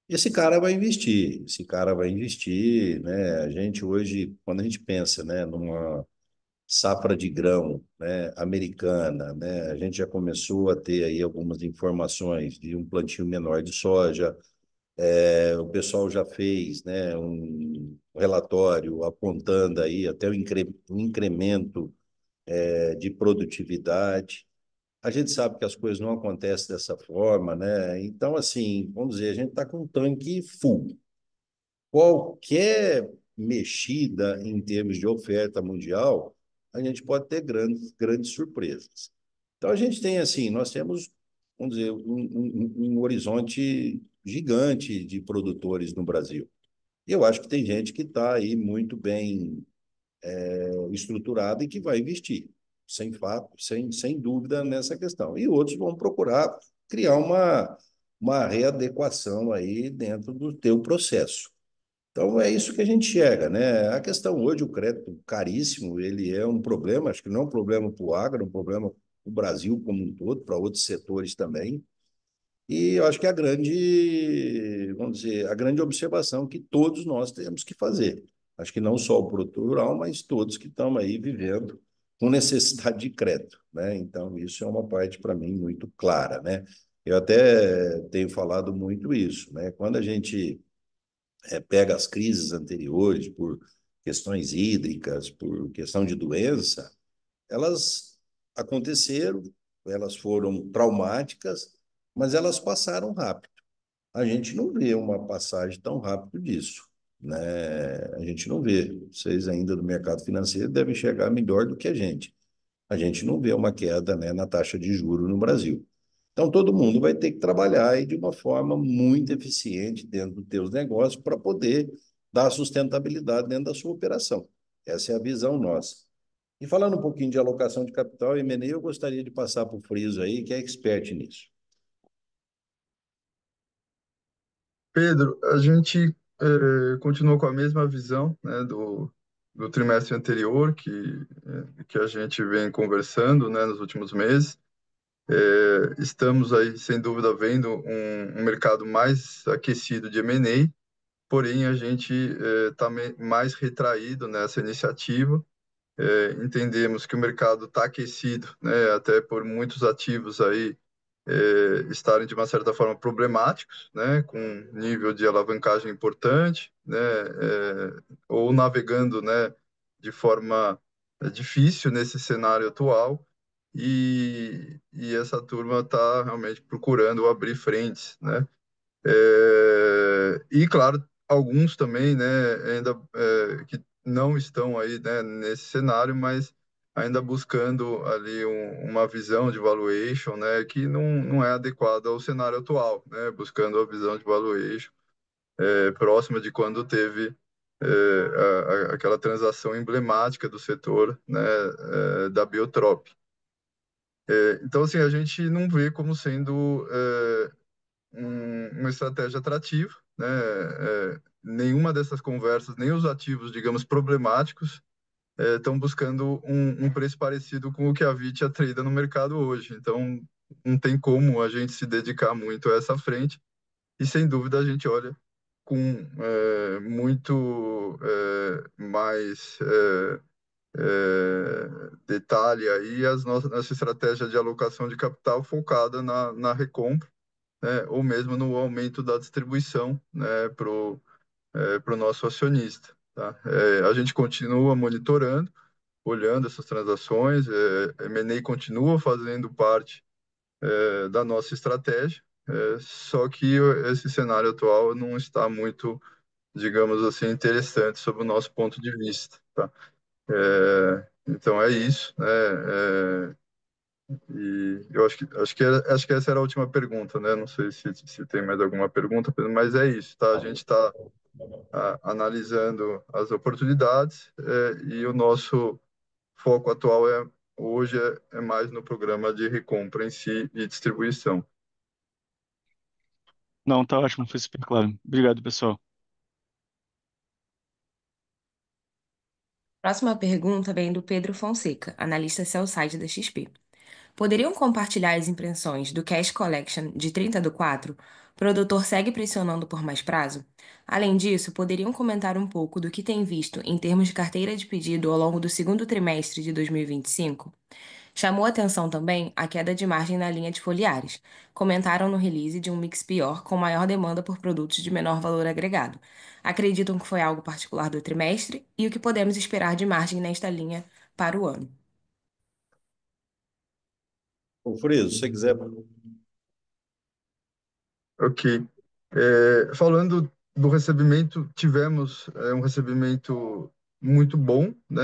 Speaker 2: Esse cara vai investir, esse cara vai investir, né? A gente hoje, quando a gente pensa, né, numa safra de grão, né, americana, né, a gente já começou a ter aí algumas informações de um plantio menor de soja. O pessoal já fez, né, um relatório apontando aí até um incremento de produtividade. A gente sabe que as coisas não acontecem dessa forma, né? Então, assim, vamos dizer, a gente está com um tanque full. Qualquer mexida em termos de oferta mundial, a gente pode ter grandes surpresas. Então, a gente tem, assim, nós temos, vamos dizer, um horizonte gigante de produtores no Brasil. E eu acho que tem gente que está aí muito bem estruturada e que vai investir, sem fato, sem dúvida nessa questão. E outros vão procurar criar uma readequação aí dentro do teu processo. Então, é isso que a gente chega, né? A questão hoje, o crédito caríssimo, ele é um problema, acho que não é um problema para o agro, é um problema o Brasil como um todo, para outros setores também. E eu acho que a grande, vamos dizer, a grande observação que todos nós temos que fazer. Acho que não só o produtor rural, mas todos que estão aí vivendo com necessidade de crédito, né? Então, isso é uma parte para mim muito clara, né? Eu até tenho falado muito isso, né? Quando a gente pega as crises anteriores por questões hídricas, por questão de doença, elas aconteceram, elas foram traumáticas, mas elas passaram rápido. A gente não vê uma passagem tão rápido disso, né? A gente não vê. Vocês ainda do mercado financeiro devem chegar melhor do que a gente. A gente não vê uma queda, né, na taxa de juros no Brasil. Então, todo mundo vai ter que trabalhar aí de uma forma muito eficiente dentro dos teus negócios para poder dar sustentabilidade dentro da sua operação. Essa é a visão nossa. E falando um pouquinho de alocação de capital e M&A, eu gostaria de passar para o Friso aí, que é expert nisso.
Speaker 3: Pedro, a gente continuou com a mesma visão, né, do trimestre anterior que a gente vem conversando, né, nos últimos meses. Estamos aí, sem dúvida, vendo um mercado mais aquecido de M&A, porém a gente está mais retraído nessa iniciativa. Entendemos que o mercado está aquecido, né, até por muitos ativos aí estarem de uma certa forma problemáticos, né, com nível de alavancagem importante, né, ou navegando, né, de forma difícil nesse cenário atual. E essa turma está realmente procurando abrir frentes, né? E claro, alguns também, né, ainda que não estão aí, né, nesse cenário, mas ainda buscando ali uma visão de valuation, né, que não é adequada ao cenário atual, né, buscando a visão de valuation próxima de quando teve aquela transação emblemática do setor, né, da Biotrop. Então, assim, a gente não vê como sendo uma estratégia atrativa, né? Nenhuma dessas conversas, nem os ativos, digamos, problemáticos, estão buscando um preço parecido com o que a Vitia trada no mercado hoje. Então, não tem como a gente se dedicar muito a essa frente e, sem dúvida, a gente olha com muito mais detalhe aí nossa estratégia de alocação de capital focada na recompra, né, ou mesmo no aumento da distribuição, né, pro nosso acionista. Tá? A gente continua monitorando, olhando essas transações, M&A continua fazendo parte da nossa estratégia, só que esse cenário atual não está muito, digamos assim, interessante sob o nosso ponto de vista. Tá? Então é isso, né? E eu acho que essa era a última pergunta, né? Não sei se tem mais alguma pergunta, mas é isso, tá? A gente está analisando as oportunidades e o nosso foco atual hoje é mais no programa de recompra em si e distribuição.
Speaker 6: Não, tá ótimo, foi super claro. Obrigado, pessoal.
Speaker 1: Próxima pergunta vem do Pedro Fonseca, analista sell-side da XP. Poderiam compartilhar as impressões do Cash Collection de 30/4? O produtor segue pressionando por mais prazo? Além disso, poderiam comentar um pouco do que tem visto em termos de carteira de pedido ao longo do segundo trimestre de 2025? Chamou atenção também a queda de margem na linha de foliares. Comentaram no release de um mix pior com maior demanda por produtos de menor valor agregado. Acreditam que foi algo particular do trimestre e o que podemos esperar de margem nesta linha para o ano.
Speaker 2: Ô, Friso, se você quiser.
Speaker 3: Ok. Falando do recebimento, tivemos um recebimento muito bom, né,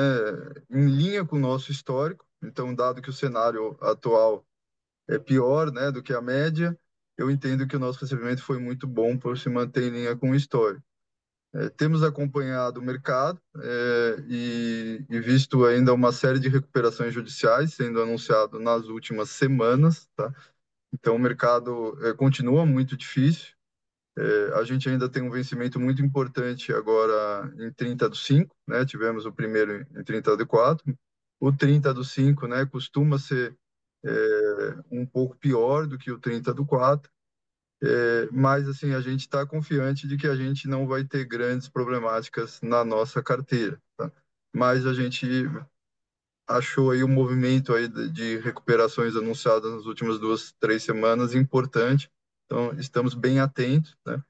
Speaker 3: em linha com o nosso histórico. Então, dado que o cenário atual é pior, né, do que a média, eu entendo que o nosso recebimento foi muito bom por se manter em linha com o histórico. Temos acompanhado o mercado e visto ainda uma série de recuperações judiciais sendo anunciado nas últimas semanas, tá? Então, o mercado continua muito difícil. A gente ainda tem um vencimento muito importante agora em 30/5, né? Tivemos o primeiro em 30/4. O 30/5, né, costuma ser um pouco pior do que o 30 do 4, mas assim, a gente está confiante de que a gente não vai ter grandes problemáticas na nossa carteira, tá? Mas a gente achou aí um movimento aí de recuperações anunciadas nas últimas 2, 3 semanas importante, então estamos bem atentos, né?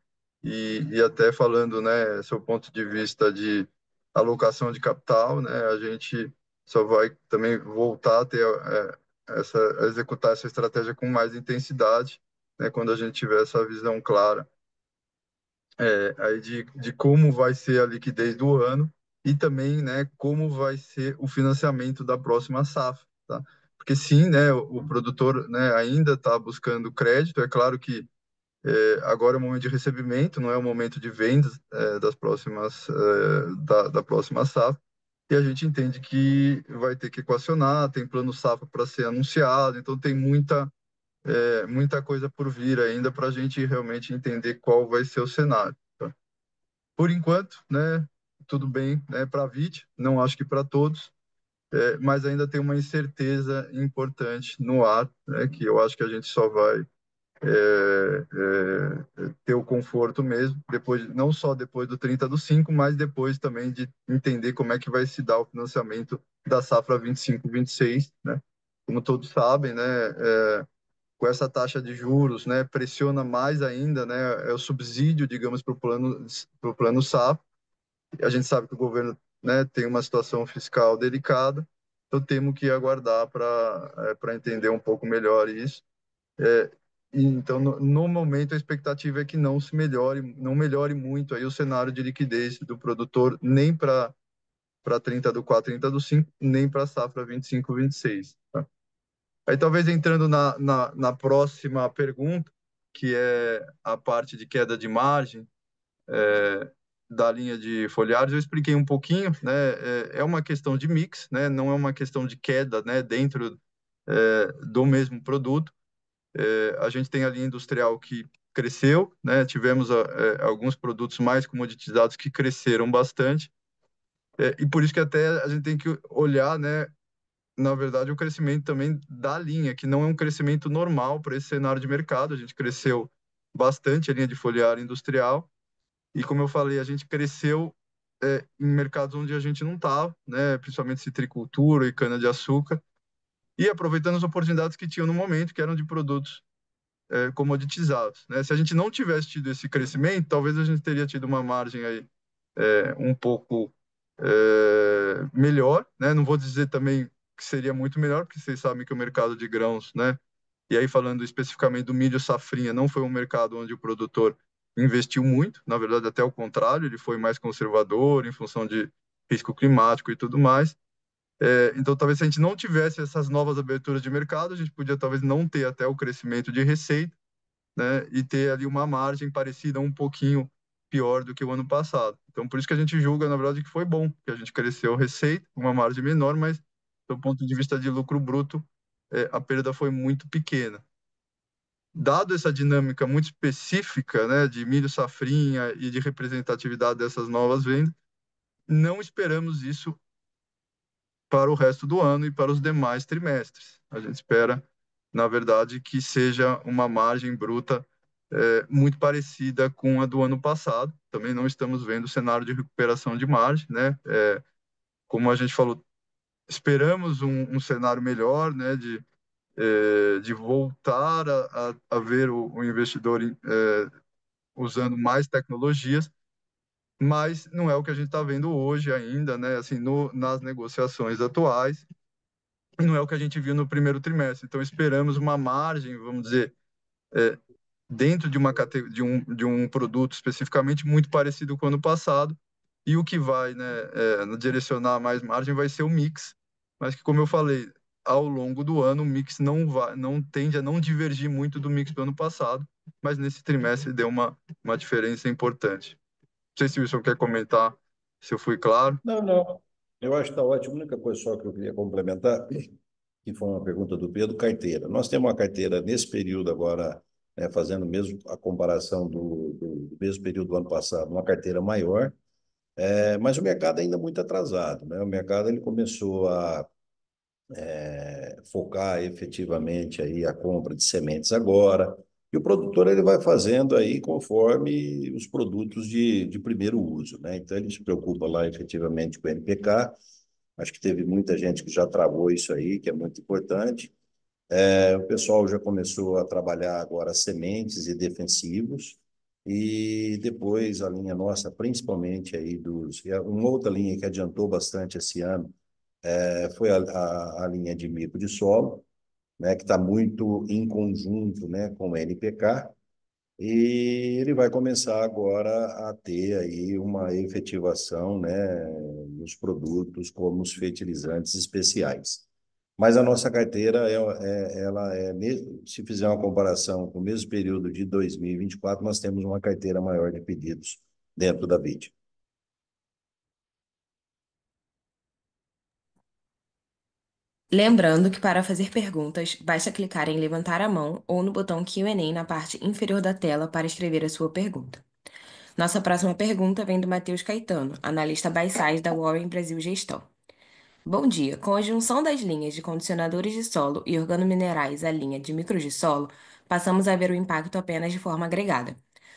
Speaker 3: E até falando, né, seu ponto de vista de alocação de capital, né, a gente só vai também voltar a ter a executar essa estratégia com mais intensidade, né, quando a gente tiver essa visão clara aí de como vai ser a liquidez do ano e também, né, como vai ser o financiamento da próxima safra, tá? Porque sim, né, o produtor, né, ainda está buscando crédito, é claro que agora é o momento de recebimento, não é o momento de vendas das próximas da próxima safra. E a gente entende que vai ter que equacionar, tem plano safra para ser anunciado, então tem muita coisa por vir ainda para a gente realmente entender qual vai ser o cenário. Tá? Por enquanto, né, tudo bem, né, para a VIT, não acho que para todos, mas ainda tem uma incerteza importante no ar, né, que eu acho que a gente só vai ter o conforto mesmo, depois, não só depois do 30 do 5, mas depois também de entender como é que vai se dar o financiamento da safra 25-26, né? Como todos sabem, né, com essa taxa de juros, né, pressiona mais ainda, né, é o subsídio, digamos, para o plano safra. A gente sabe que o governo, né, tem uma situação fiscal delicada, então temos que aguardar para entender um pouco melhor isso. É, então, no momento, a expectativa é que não melhore muito aí o cenário de liquidez do produtor, nem para 30 do 4, 30 do 5, nem para a safra 25-26. Tá? Aí, talvez entrando na próxima pergunta, que é a parte de queda de margem da linha de folhados, eu expliquei um pouquinho, né? É uma questão de mix, né? Não é uma questão de queda, né? Dentro do mesmo produto. A gente tem a linha industrial que cresceu, né? Tivemos alguns produtos mais comoditizados que cresceram bastante, e por isso que até a gente tem que olhar, né? Na verdade, o crescimento também da linha, que não é um crescimento normal para esse cenário de mercado. A gente cresceu bastante a linha de foliar industrial, e como eu falei, a gente cresceu em mercados onde a gente não estava, né? Principalmente citricultura e cana-de-açúcar, e aproveitando as oportunidades que tinham no momento, que eram de produtos comoditizados, né? Se a gente não tivesse tido esse crescimento, talvez a gente teria tido uma margem aí um pouco melhor, né? Não vou dizer também que seria muito melhor, porque vocês sabem que o mercado de grãos, né? E aí falando especificamente do milho safrinha, não foi um mercado onde o produtor investiu muito, na verdade até o contrário, ele foi mais conservador em função de risco climático e tudo mais. Então, talvez se a gente não tivesse essas novas aberturas de mercado, a gente podia talvez não ter até o crescimento de receita, né, e ter ali uma margem parecida, um pouquinho pior do que o ano passado. Então, por isso que a gente julga, na verdade, que foi bom, que a gente cresceu receita, uma margem menor, mas do ponto de vista de lucro bruto, a perda foi muito pequena. Dado essa dinâmica muito específica, né, de milho safrinha e de representatividade dessas novas vendas, não esperamos isso para o resto do ano e para os demais trimestres. A gente espera, na verdade, que seja uma margem bruta muito parecida com a do ano passado. Também não estamos vendo cenário de recuperação de margem, né? Como a gente falou, esperamos um cenário melhor, né? De voltar a ver o investidor usando mais tecnologias, mas não é o que a gente está vendo hoje ainda, né? Assim, nas negociações atuais, não é o que a gente viu no primeiro trimestre. Então, esperamos uma margem, vamos dizer, é, dentro de um produto especificamente muito parecido com o ano passado. E o que vai, né, direcionar mais margem vai ser o mix, mas que, como eu falei, ao longo do ano, o mix não tende a não divergir muito do mix do ano passado, mas nesse trimestre deu uma diferença importante. Não sei se o Wilson quer comentar, se eu fui claro.
Speaker 2: Não, não. Eu acho que está ótimo. A única coisa só que eu queria complementar, que foi uma pergunta do Pedro, carteira. Nós temos uma carteira nesse período agora, né, fazendo mesmo a comparação do mesmo período do ano passado, uma carteira maior, mas o mercado ainda é muito atrasado, né? O mercado ele começou focar efetivamente aí a compra de sementes agora. E o produtor ele vai fazendo aí conforme os produtos de primeiro uso, né? Então ele se preocupa lá efetivamente com o NPK. Acho que teve muita gente que já travou isso aí, que é muito importante. O pessoal já começou a trabalhar agora sementes e defensivos. E depois a linha nossa, principalmente aí uma outra linha que adiantou bastante esse ano, foi a linha de micro de solo, né, que está muito em conjunto, né, com o NPK, e ele vai começar agora a ter aí uma efetivação, né, nos produtos como os fertilizantes especiais. Mas a nossa carteira, se fizer uma comparação com o mesmo período de 2024, nós temos uma carteira maior de pedidos dentro da BID.
Speaker 1: Lembrando que para fazer perguntas, basta clicar em levantar a mão ou no botão Q&A na parte inferior da tela para escrever a sua pergunta. Nossa próxima pergunta vem do Matheus Caetano, analista buy-side da Warren Brasil Gestão. Bom dia. Com a junção das linhas de condicionadores de solo e organominerais à linha de micros de solo, passamos a ver o impacto apenas de forma agregada.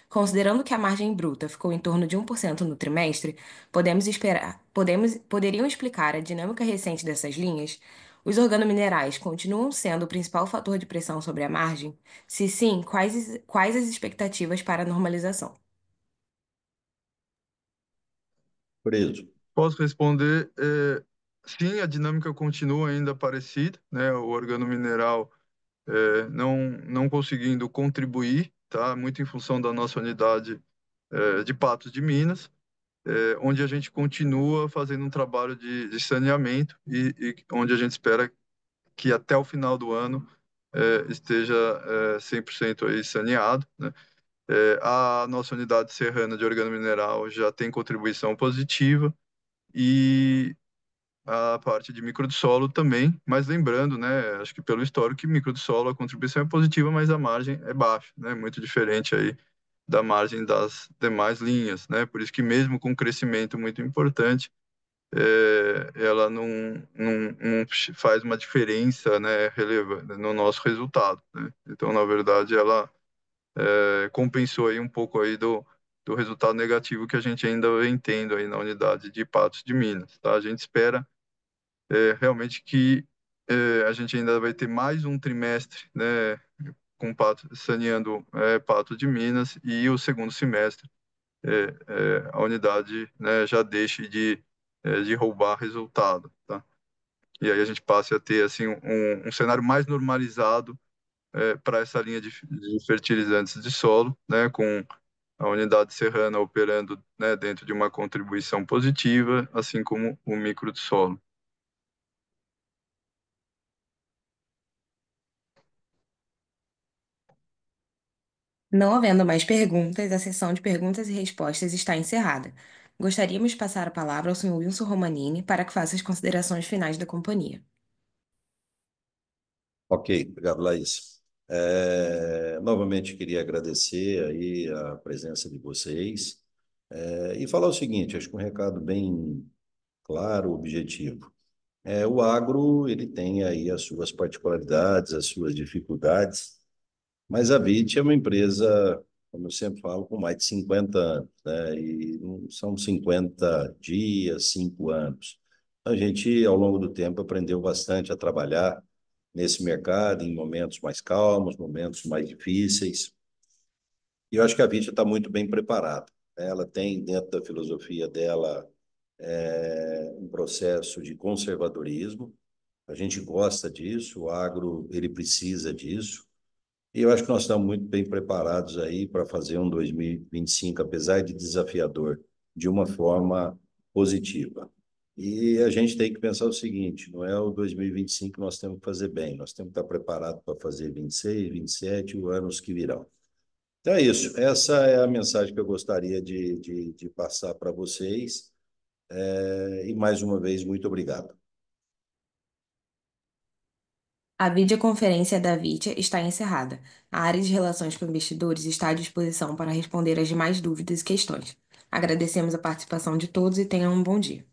Speaker 1: Considerando que a margem bruta ficou em torno de 1% no trimestre, poderiam explicar a dinâmica recente dessas linhas? Os organominerais continuam sendo o principal fator de pressão sobre a margem? Se sim, quais as expectativas para a normalização?
Speaker 2: Preso.
Speaker 3: Posso responder? Sim, a dinâmica continua ainda parecida, né? O organomineral não conseguindo contribuir, tá? Muito em função da nossa unidade de Patos de Minas, onde a gente continua fazendo um trabalho de saneamento e onde a gente espera que até o final do ano esteja 100% aí saneado, né? A nossa unidade serrana de organomineral já tem contribuição positiva e a parte de micro de solo também, mas lembrando, né, acho que pelo histórico que micro de solo a contribuição é positiva, mas a margem é baixa, né, muito diferente aí da margem das demais linhas, né, por isso que mesmo com um crescimento muito importante, ela não faz uma diferença, né, relevante no nosso resultado, né, então na verdade ela compensou aí um pouco aí do resultado negativo que a gente ainda vem tendo aí na unidade de Patos de Minas, tá? A gente espera realmente que a gente ainda vai ter mais um trimestre, né, com saneando Pato de Minas e o segundo semestre a unidade, né, já deixe de roubar resultado, tá? E aí a gente passe a ter assim um cenário mais normalizado para essa linha de fertilizantes de solo, né, com a unidade serrana operando, né, dentro de uma contribuição positiva, assim como o micro de solo.
Speaker 1: Não havendo mais perguntas, a sessão de perguntas e respostas está encerrada. Gostaríamos de passar a palavra ao Sr. Wilson Romanini para que faça as considerações finais da companhia.
Speaker 2: Ok, obrigado, Laís. Novamente queria agradecer aí a presença de vocês e falar o seguinte, acho que um recado bem claro, objetivo. O agro, ele tem aí as suas particularidades, as suas dificuldades, mas a VIT é uma empresa, como eu sempre falo, com mais de 50 anos, né? E não são 50 dias, 5 anos. A gente, ao longo do tempo, aprendeu bastante a trabalhar nesse mercado, em momentos mais calmos, momentos mais difíceis. E eu acho que a VIT está muito bem preparada. Ela tem, dentro da filosofia dela, um processo de conservadorismo. A gente gosta disso, o agro ele precisa disso. E eu acho que nós estamos muito bem preparados aí para fazer um 2025, apesar de desafiador, de uma forma positiva. E a gente tem que pensar o seguinte: não é o 2025 que nós temos que fazer bem, nós temos que estar preparados para fazer 26, 27 e os anos que virão. Então é isso, essa é a mensagem que eu gostaria de passar para vocês. E mais uma vez, muito obrigado.
Speaker 1: A videoconferência da Vitia está encerrada. A área de relações com investidores está à disposição para responder as demais dúvidas e questões. Agradecemos a participação de todos e tenham um bom dia.